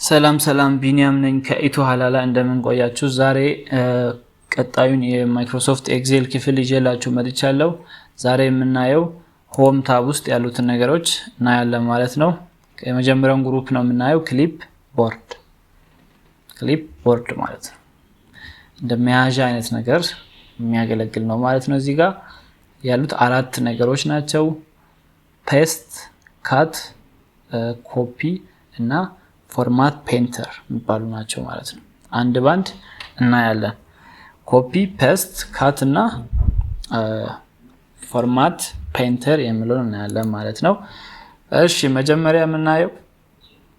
ሰላም ቢኒያም ነኝ ከኢቱ ሀላላ እንደምን ቆያችሁ። ዛሬ ቀጣዩን የማይክሮሶፍት ኤክሴል ክፍል ይዤላችሁ መጥቻለሁ። ዛሬ የምናየው ሆም ታብ ውስጥ ያሉትን ነገሮች እናያለን ማለት ነው። የመጀመሪያውን ግሩፕ ነው የምናየው ክሊፕ ቦርድ ማለት ነው። እንደመያዣ አይነት ነገር የሚያገለግል ነው ማለት ነው። እዚህ ጋር ያሉት አራት ነገሮች ናቸው። ፔስት፣ ካት፣ ኮፒ እና ፎርማት ፔንተር የሚባሉ ናቸው ማለት ነው። አንድ ባንድ እናያለን። ኮፒ፣ ፔስት፣ ካት እና ፎርማት ፔንተር የሚለውን እናያለን ማለት ነው። እሺ መጀመሪያ የምናየው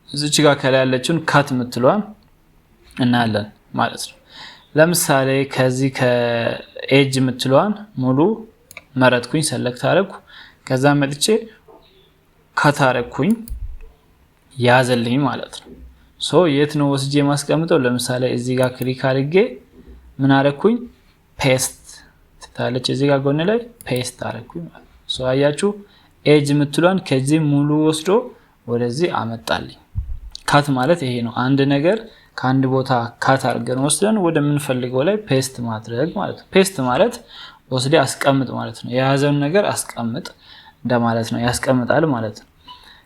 እዚች ጋር ከላይ ያለችውን ካት የምትለዋን እናያለን ማለት ነው። ለምሳሌ ከዚህ ከኤጅ የምትለዋን ሙሉ መረጥኩኝ፣ ሰለክት አደረኩ። ከዛ መጥቼ ካት አደረኩኝ፣ ያዘልኝ ማለት ነው። የት ነው ወስጄ ማስቀምጠው? ለምሳሌ እዚህ ጋር ክሊክ አድርጌ ምን አደረኩኝ? ፔስት ትታለች እዚህ ጋር ጎን ላይ ፔስት አደረኩኝ ማለት ነው። አያችሁ ኤጅ የምትሏን ከዚህ ሙሉ ወስዶ ወደዚህ አመጣልኝ። ካት ማለት ይሄ ነው። አንድ ነገር ከአንድ ቦታ ካት አድርገን ወስደን ወደ ምንፈልገው ላይ ፔስት ማድረግ ማለት ነው። ፔስት ማለት ወስዴ አስቀምጥ ማለት ነው። የያዘውን ነገር አስቀምጥ እንደማለት ነው። ያስቀምጣል ማለት ነው።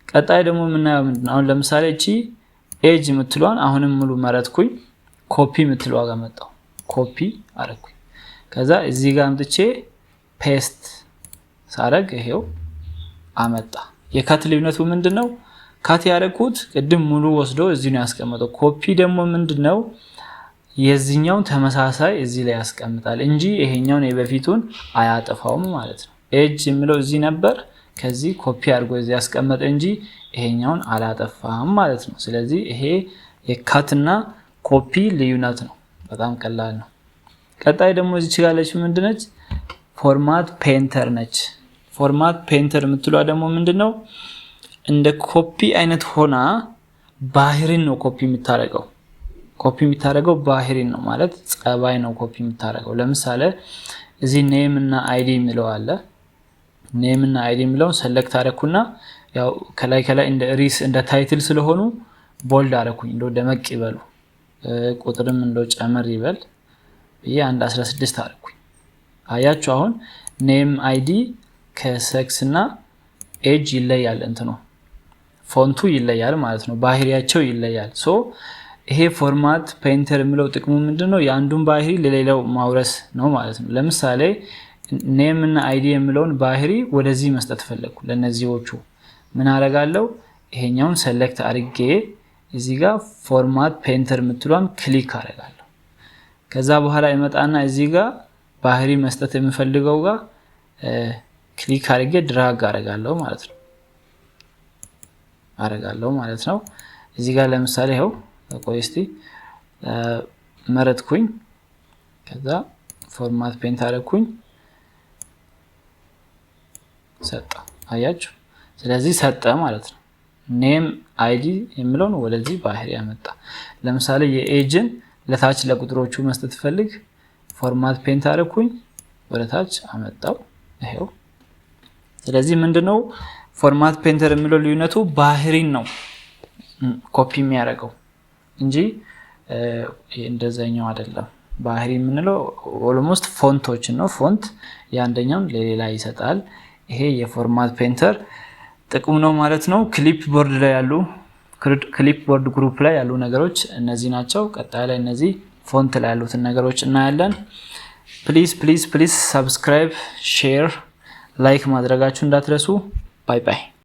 ቀጣይ ደግሞ የምናየው ምንድነው? አሁን ለምሳሌ እቺ ኤጅ የምትሏን አሁንም ሙሉ መረጥኩኝ፣ ኮፒ የምትለዋ ጋር መጣው፣ ኮፒ አረኩኝ። ከዛ እዚህ ጋር አምጥቼ ፔስት ሳረግ ይሄው አመጣ። የካት ልዩነቱ ምንድነው? ካት ያደረኩት ቅድም ሙሉ ወስዶ እዚህ ነው ያስቀመጠው። ኮፒ ደግሞ ምንድነው? የዚህኛውን ተመሳሳይ እዚህ ላይ ያስቀምጣል እንጂ ይሄኛውን የበፊቱን አያጠፋውም ማለት ነው። ኤጅ የሚለው እዚህ ነበር፣ ከዚህ ኮፒ አድርጎ እዚህ ያስቀመጠ እንጂ ይሄኛውን አላጠፋም ማለት ነው። ስለዚህ ይሄ የካት እና ኮፒ ልዩነት ነው። በጣም ቀላል ነው። ቀጣይ ደግሞ እዚህ ጋር ያለችው ምንድነች? ፎርማት ፔንተር ነች። ፎርማት ፔንተር የምትሏ ደግሞ ምንድነው? እንደ ኮፒ አይነት ሆና ባህሪን ነው ኮፒ የምታደርገው። ኮፒ የምታደርገው ባህሪን ነው ማለት ጸባይ ነው ኮፒ የምታደርገው። ለምሳሌ እዚህ ኔም እና አይዲ የሚለው አለ። ኔም እና አይዲ የሚለውን ሰለክት አደረኩና ያው ከላይ እንደ ሪስ እንደ ታይትል ስለሆኑ ቦልድ አደረኩኝ፣ እንደው ደመቅ ይበሉ፣ ቁጥርም እንደው ጨመር ይበል ብዬ 16 አደረኩኝ። አያችሁ አሁን ኔም አይዲ ከሴክስ እና ኤጅ ይለያል፣ እንትኑ ፎንቱ ይለያል ማለት ነው። ባህሪያቸው ይለያል። ይሄ ፎርማት ፔንተር የሚለው ጥቅሙ ምንድነው? የአንዱን ባህሪ ለሌላው ማውረስ ነው ማለት ነው። ለምሳሌ ኔም እና አይዲ የሚለውን ባህሪ ወደዚህ መስጠት ፈለኩ። ለነዚህዎቹ ምን አደርጋለሁ? ይሄኛውን ሰሌክት አድርጌ እዚህ ጋር ፎርማት ፔንተር የምትሏን ክሊክ አደርጋለሁ። ከዛ በኋላ ይመጣና እዚህ ጋር ባህሪ መስጠት የምፈልገው ጋር ክሊክ አድርጌ ድራግ አደርጋለሁ ማለት ነው። እዚህ ጋር ለምሳሌ ይኸው ቆይ እስቲ መረጥኩኝ፣ ከዛ ፎርማት ፔንት አደረኩኝ፣ ሰጠ። አያችሁ ስለዚህ ሰጠ ማለት ነው። ኔም አይዲ የሚለውን ወደዚህ ባህሪ ያመጣ። ለምሳሌ የኤጅን ለታች ለቁጥሮቹ መስጠት ፈልግ ፎርማት ፔንት አደረኩኝ፣ ወደ ታች አመጣው ይሄው። ስለዚህ ምንድነው ፎርማት ፔንተር የሚለው ልዩነቱ ባህሪን ነው ኮፒ የሚያደርገው እንጂ እንደዛኛው አይደለም። ባህሪ የምንለው ኦልሞስት ፎንቶችን ነው። ፎንት ያንደኛውን ለሌላ ይሰጣል። ይሄ የፎርማት ፔንተር ጥቅሙ ነው ማለት ነው። ክሊፕ ቦርድ ግሩፕ ላይ ያሉ ነገሮች እነዚህ ናቸው። ቀጣይ ላይ እነዚህ ፎንት ላይ ያሉትን ነገሮች እናያለን። ፕሊዝ ሰብስክራይብ፣ ሼር፣ ላይክ ማድረጋችሁ እንዳትረሱ። ባይ ባይ።